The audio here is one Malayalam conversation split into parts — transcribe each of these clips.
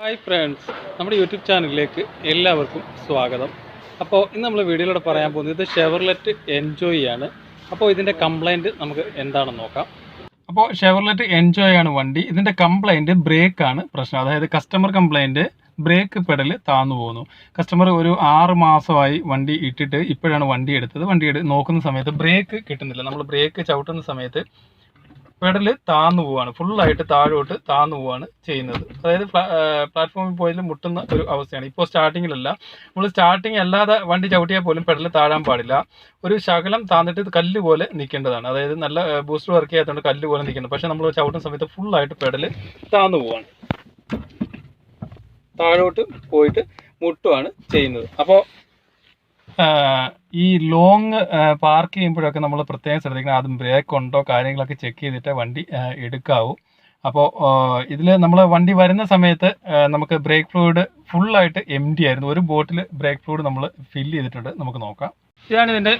ഹായ് ഫ്രണ്ട്സ്, നമ്മുടെ യൂട്യൂബ് ചാനലിലേക്ക് എല്ലാവർക്കും സ്വാഗതം. അപ്പോൾ ഇന്ന് നമ്മൾ വീഡിയോയിലൂടെ പറയാൻ പോകുന്നത് ഇത് ഷെവർലെറ്റ് എൻജോയ് ആണ്. അപ്പോൾ ഇതിൻ്റെ കംപ്ലൈൻറ്റ് നമുക്ക് എന്താണെന്ന് നോക്കാം. അപ്പോൾ ഷെവർലെറ്റ് എൻജോയ് ആണ് വണ്ടി. ഇതിൻ്റെ കംപ്ലൈൻറ്റ് ബ്രേക്കാണ് പ്രശ്നം. അതായത് കസ്റ്റമർ കംപ്ലൈൻറ്റ് ബ്രേക്ക് പെഡൽ താന്നു പോകുന്നു. കസ്റ്റമർ ഒരു 6 മാസമായി വണ്ടി ഇട്ടിട്ട് ഇപ്പോഴാണ് വണ്ടി എടുത്തത്. നോക്കുന്ന സമയത്ത് ബ്രേക്ക് കിട്ടുന്നില്ല. നമ്മൾ ബ്രേക്ക് ചവിട്ടുന്ന സമയത്ത് പെഡൽ താന്നു പോവാണ്, ഫുള്ളായിട്ട് താഴോട്ട് താന്നു പോവാണ് ചെയ്യുന്നത്. അതായത് പ്ലാറ്റ്ഫോമിൽ പോയാലും മുട്ടുന്ന ഒരു അവസ്ഥയാണ്. ഇപ്പോൾ സ്റ്റാർട്ടിങ്ങിലല്ല, നമ്മൾ സ്റ്റാർട്ടിങ് അല്ലാതെ വണ്ടി ചവിട്ടിയാൽ പോലും പെഡൽ താഴാൻ പാടില്ല. ഒരു ശകലം താന്നിട്ട് ഇത് കല്ല് പോലെ നിൽക്കേണ്ടതാണ്. അതായത് നല്ല ബൂസ്റ്റർ വർക്ക് ചെയ്യാത്തതുകൊണ്ട് കല്ല് പോലെ നിൽക്കുന്നത്. പക്ഷേ നമ്മൾ ചവിട്ടുന്ന സമയത്ത് ഫുള്ളായിട്ട് പെഡൽ താന്നു പോവാണ്, താഴോട്ട് പോയിട്ട് മുട്ടുവാണ് ചെയ്യുന്നത്. അപ്പോൾ ഈ ലോങ് പാർക്ക് ചെയ്യുമ്പോഴൊക്കെ നമ്മൾ പ്രത്യേകം ശ്രദ്ധിക്കണം. ആദ്യം ബ്രേക്ക് ഉണ്ടോ കാര്യങ്ങളൊക്കെ ചെക്ക് ചെയ്തിട്ട് വണ്ടി എടുക്കാവൂ. അപ്പോൾ ഇതിൽ നമ്മൾ വണ്ടി വരുന്ന സമയത്ത് നമുക്ക് ബ്രേക്ക് ഫ്ലൂയിഡ് ഫുള്ളായിട്ട് എംറ്റി ആയിരുന്നു. ഒരു ബോട്ടിൽ ബ്രേക്ക് ഫ്ലൂയിഡ് നമ്മൾ ഫില്ല് ചെയ്തിട്ടുണ്ട്. നമുക്ക് നോക്കാം. ഇതാണ് ഇതിൻ്റെ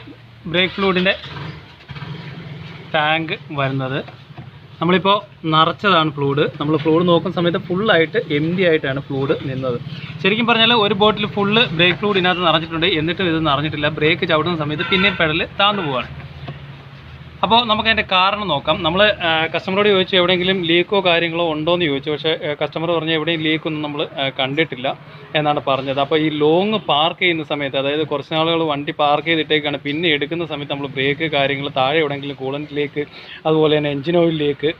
ബ്രേക്ക് ഫ്ലൂയിഡിൻ്റെ ടാങ്ക് വരുന്നത്. നമ്മളിപ്പോൾ നിറച്ചതാണ് ഫ്ലൂയിഡ്. നമ്മൾ ഫ്ലൂയിഡ് നോക്കുന്ന സമയത്ത് ഫുള്ളായിട്ട് എംറ്റി ആയിട്ടാണ് ഫ്ലൂയിഡ് നിന്നത്. ശരിക്കും പറഞ്ഞാൽ ഒരു ബോട്ടിൽ ഫുള്ള് ബ്രേക്ക് ഫ്ലൂയിഡ് ഇതിനകത്ത് നിറഞ്ഞിട്ടുണ്ട്, എന്നിട്ടും ഇത് നിറഞ്ഞിട്ടില്ല. ബ്രേക്ക് ചവിട്ടുന്ന സമയത്ത് പിന്നെയും പെഡൽ താന്നു പോവാണ്. അപ്പോൾ നമുക്ക് അതിൻ്റെ കാരണം നോക്കാം. നമ്മൾ കസ്റ്റമറോട് ചോദിച്ചു എവിടെയെങ്കിലും ലീക്കോ കാര്യങ്ങളോ ഉണ്ടോ എന്ന് ചോദിച്ചു. പക്ഷേ കസ്റ്റമർ പറഞ്ഞ എവിടെയും ലീക്കൊന്നും നമ്മൾ കണ്ടിട്ടില്ല എന്നാണ് പറഞ്ഞത്. അപ്പോൾ ഈ ലോങ് പാർക്ക് ചെയ്യുന്ന സമയത്ത്, അതായത് കുറച്ച് നാളുകൾ വണ്ടി പാർക്ക് ചെയ്തിട്ടേക്കാണ്, പിന്നെ എടുക്കുന്ന സമയത്ത് നമ്മൾ ബ്രേക്ക് കാര്യങ്ങൾ താഴെ എവിടെയെങ്കിലും കൂളൻറ്റിലേക്ക്, അതുപോലെ തന്നെ എഞ്ചിൻ ഓയിലിലേക്ക്,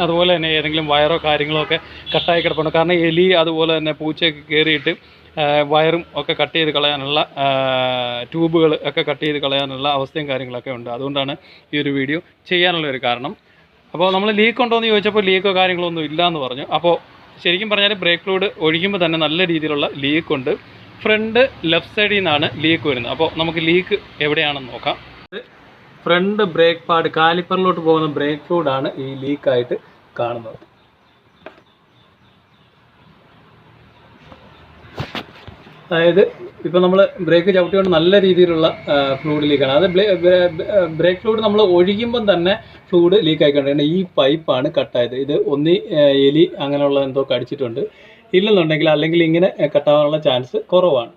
അതുപോലെ തന്നെ ഏതെങ്കിലും വയറോ കാര്യങ്ങളോ ഒക്കെ കട്ടായി കിടപ്പുണ്ട്. കാരണം എലി അതുപോലെ തന്നെ പൂച്ചയൊക്കെ കയറിയിട്ട് വയറും ഒക്കെ കട്ട് ചെയ്ത് കളയാനുള്ള, ട്യൂബുകൾ ഒക്കെ കട്ട് ചെയ്ത് കളയാനുള്ള അവസ്ഥയും കാര്യങ്ങളൊക്കെ ഉണ്ട്. അതുകൊണ്ടാണ് ഈ ഒരു വീഡിയോ ചെയ്യാനുള്ളൊരു കാരണം. അപ്പോൾ നമ്മൾ ലീക്ക് ഉണ്ടോ എന്ന് ചോദിച്ചപ്പോൾ ലീക്കോ കാര്യങ്ങളോ ഒന്നും ഇല്ല എന്ന് പറഞ്ഞു. അപ്പോൾ ശരിക്കും പറഞ്ഞാൽ ബ്രേക്ക് ഫ്ലൂയിഡ് ഒഴിക്കുമ്പോൾ തന്നെ നല്ല രീതിയിലുള്ള ലീക്കുണ്ട്. ഫ്രണ്ട് ലെഫ്റ്റ് സൈഡിൽ നിന്നാണ് ലീക്ക് വരുന്നത്. അപ്പോൾ നമുക്ക് ലീക്ക് എവിടെയാണെന്ന് നോക്കാം. ഫ്രണ്ട് ബ്രേക്ക് പാഡ്, കാലിപ്പറിലോട്ട് പോകുന്ന ബ്രേക്ക് ഫ്ലൂയിഡാണ് ഈ ലീക്കായിട്ട് കാണുന്നത്. അതായത് ഇപ്പോൾ നമ്മൾ ബ്രേക്ക് ചവിട്ടിക്കൊണ്ട് നല്ല രീതിയിലുള്ള ഫ്ലൂയിഡ് ലീക്കാണ്. അത് ബ്രേക്ക് ഫ്ലൂയിഡ് നമ്മൾ ഒഴിക്കുമ്പം തന്നെ ഫ്ലൂയിഡ് ലീക്കായി കണ്ടിട്ടുണ്ട്. ഈ പൈപ്പാണ് കട്ടായത്. ഇത് ഒന്നി എലി അങ്ങനെയുള്ള എന്തോ കടിച്ചിട്ടുണ്ട്. ഇല്ലെന്നുണ്ടെങ്കിൽ അല്ലെങ്കിൽ ഇങ്ങനെ കട്ടാവാനുള്ള ചാൻസ് കുറവാണ്.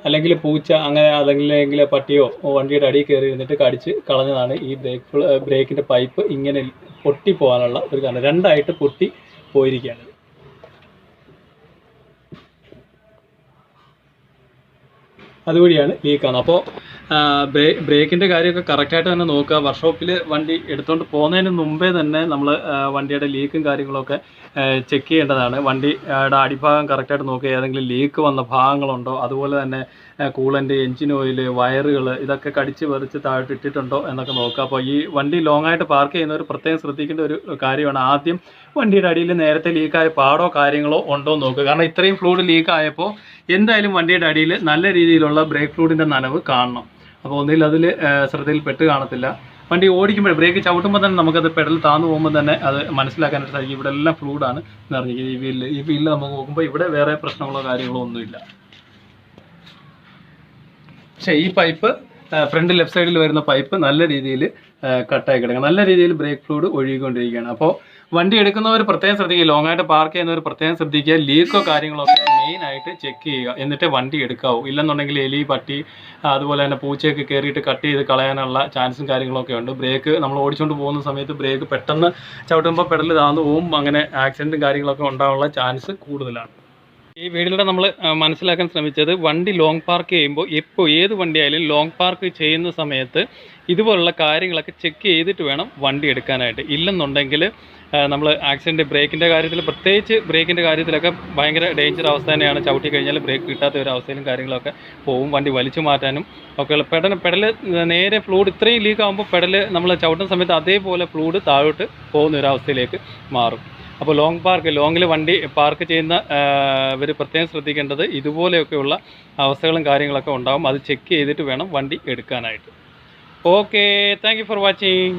അല്ലെങ്കിൽ പൂച്ച അങ്ങനെ, അല്ലെങ്കിൽ പട്ടിയോ വണ്ടിയുടെ അടിയിൽ കയറി ഇരുന്നിട്ട് കടിച്ച് കളഞ്ഞതാണ് ഈ ബ്രേക്കിൻ്റെ പൈപ്പ് ഇങ്ങനെ പൊട്ടിപ്പോകാനുള്ള ഒരു കാരണം. രണ്ടായിട്ട് പൊട്ടി പോയിരിക്കുകയാണ്. അതുവഴിയാണ് ലീക്കാണ്. അപ്പോൾ ബ്രേക്കിൻ്റെ കാര്യമൊക്കെ കറക്റ്റായിട്ട് തന്നെ നോക്കുക. വർക്ക്ഷോപ്പിൽ വണ്ടി എടുത്തുകൊണ്ട് പോകുന്നതിന് മുമ്പേ തന്നെ നമ്മൾ വണ്ടിയുടെ ലീക്കും കാര്യങ്ങളൊക്കെ ചെക്ക് ചെയ്യേണ്ടതാണ്. വണ്ടിയുടെ അടിഭാഗം കറക്റ്റായിട്ട് നോക്കുക, ഏതെങ്കിലും ലീക്ക് വന്ന ഭാഗങ്ങളുണ്ടോ, അതുപോലെ തന്നെ കൂളൻ്റ്, എഞ്ചിൻ ഓയിൽ, വയറുകൾ ഇതൊക്കെ കടിച്ച് പറിച്ച് താഴോട്ട് ഇട്ടിട്ടുണ്ടോ എന്നൊക്കെ നോക്കുക. അപ്പോൾ ഈ വണ്ടി ലോങ്ങായിട്ട് പാർക്ക് ചെയ്യുന്നവർ പ്രത്യേകം ശ്രദ്ധിക്കേണ്ട ഒരു കാര്യമാണ്. ആദ്യം വണ്ടിയുടെ അടിയിൽ നേരത്തെ ലീക്കായ പാടോ കാര്യങ്ങളോ ഉണ്ടോ എന്ന് നോക്കുക. കാരണം ഇത്രയും ഫ്ലൂയിഡ് ലീക്കായപ്പോൾ എന്തായാലും വണ്ടിയുടെ അടിയിൽ നല്ല രീതിയിലുള്ള ബ്രേക്ക് ഫ്ലൂയിഡിൻ്റെ നനവ് കാണണം. അപ്പോൾ ഒന്നിൽ അതിൽ ശ്രദ്ധയിൽപ്പെട്ട് കാണത്തില്ല. വണ്ടി ഓടിക്കുമ്പോൾ ബ്രേക്ക് ചവിട്ടുമ്പോൾ തന്നെ നമുക്കത് പെഡൽ താന്നു പോകുമ്പോൾ തന്നെ അത് മനസ്സിലാക്കാനായിട്ട് സാധിക്കും. ഇവിടെ എല്ലാം ഫ്ലൂയിഡാണ് നിറഞ്ഞിരിക്കുന്നത്. ഈ വീലിൽ നമുക്ക് നോക്കുമ്പോൾ ഇവിടെ വേറെ പ്രശ്നങ്ങളോ കാര്യങ്ങളോ ഒന്നുമില്ല. പക്ഷേ ഈ പൈപ്പ്, ഫ്രണ്ട് ലെഫ്റ്റ് സൈഡിൽ വരുന്ന പൈപ്പ് നല്ല രീതിയിൽ കട്ടായി കിടക്കുക, നല്ല രീതിയിൽ ബ്രേക്ക് ഫ്ലൂയിഡ് ഒഴുകിക്കൊണ്ടിരിക്കുകയാണ്. അപ്പോൾ വണ്ടി എടുക്കുന്നവർ പ്രത്യേകം ശ്രദ്ധിക്കുക, ലോങ്ങായിട്ട് പാർക്ക് ചെയ്യുന്നവർ പ്രത്യേകം ശ്രദ്ധിക്കുക. ലീക്കോ കാര്യങ്ങളൊക്കെ മെയിനായിട്ട് ചെക്ക് ചെയ്യുക, എന്നിട്ട് വണ്ടി എടുക്കാവൂ. ഇല്ലെന്നുണ്ടെങ്കിൽ എലി, പട്ടി, അതുപോലെ തന്നെ പൂച്ചയൊക്കെ കയറിയിട്ട് കട്ട് ചെയ്ത് കളയാനുള്ള ചാൻസും കാര്യങ്ങളൊക്കെ ഉണ്ട്. ബ്രേക്ക് നമ്മൾ ഓടിച്ചുകൊണ്ട് പോകുന്ന സമയത്ത് ബ്രേക്ക് പെട്ടെന്ന് ചവിട്ടുമ്പോൾ പെഡൽ താന്നു പോവും. അങ്ങനെ ആക്സിഡൻറ്റും കാര്യങ്ങളൊക്കെ ഉണ്ടാകാനുള്ള ചാൻസ് കൂടുതലാണ്. ഈ വീഡിയോയിലൂടെ നമ്മൾ മനസ്സിലാക്കാൻ ശ്രമിച്ചത്, വണ്ടി ലോങ് പാർക്ക് ചെയ്യുമ്പോൾ ഇപ്പോൾ ഏത് വണ്ടിയായാലും ലോങ് പാർക്ക് ചെയ്യുന്ന സമയത്ത് ഇതുപോലുള്ള കാര്യങ്ങളൊക്കെ ചെക്ക് ചെയ്തിട്ട് വേണം വണ്ടി എടുക്കാനായിട്ട്. ഇല്ലെന്നുണ്ടെങ്കിൽ നമ്മൾ ആക്സിഡൻറ്റ്, ബ്രേക്കിൻ്റെ കാര്യത്തിൽ, പ്രത്യേകിച്ച് ബ്രേക്കിൻ്റെ കാര്യത്തിലൊക്കെ ഭയങ്കര ഡേഞ്ചർ അവസ്ഥ തന്നെയാണ്. ചവിട്ടി കഴിഞ്ഞാൽ ബ്രേക്ക് കിട്ടാത്ത ഒരു അവസ്ഥയിലും കാര്യങ്ങളൊക്കെ പോവും. വണ്ടി വലിച്ചു മാറ്റാനും ഒക്കെ പെഡൽ നേരെ ഫ്ലൂയിഡ് ഇത്രയും ലീക്ക് ആകുമ്പോൾ പെഡൽ നമ്മൾ ചവിട്ടുന്ന സമയത്ത് അതേപോലെ ഫ്ലൂയിഡ് താഴോട്ട് പോകുന്ന ഒരു അവസ്ഥയിലേക്ക് മാറും. അപ്പോൾ ലോങ്ങിൽ വണ്ടി പാർക്ക് ചെയ്യുന്ന ഇവർ പ്രത്യേകം ശ്രദ്ധിക്കേണ്ടത് ഇതുപോലെയൊക്കെയുള്ള അവസ്ഥകളും കാര്യങ്ങളൊക്കെ ഉണ്ടാകും. അത് ചെക്ക് ചെയ്തിട്ട് വേണം വണ്ടി എടുക്കാനായിട്ട്. Okay, thank you for watching.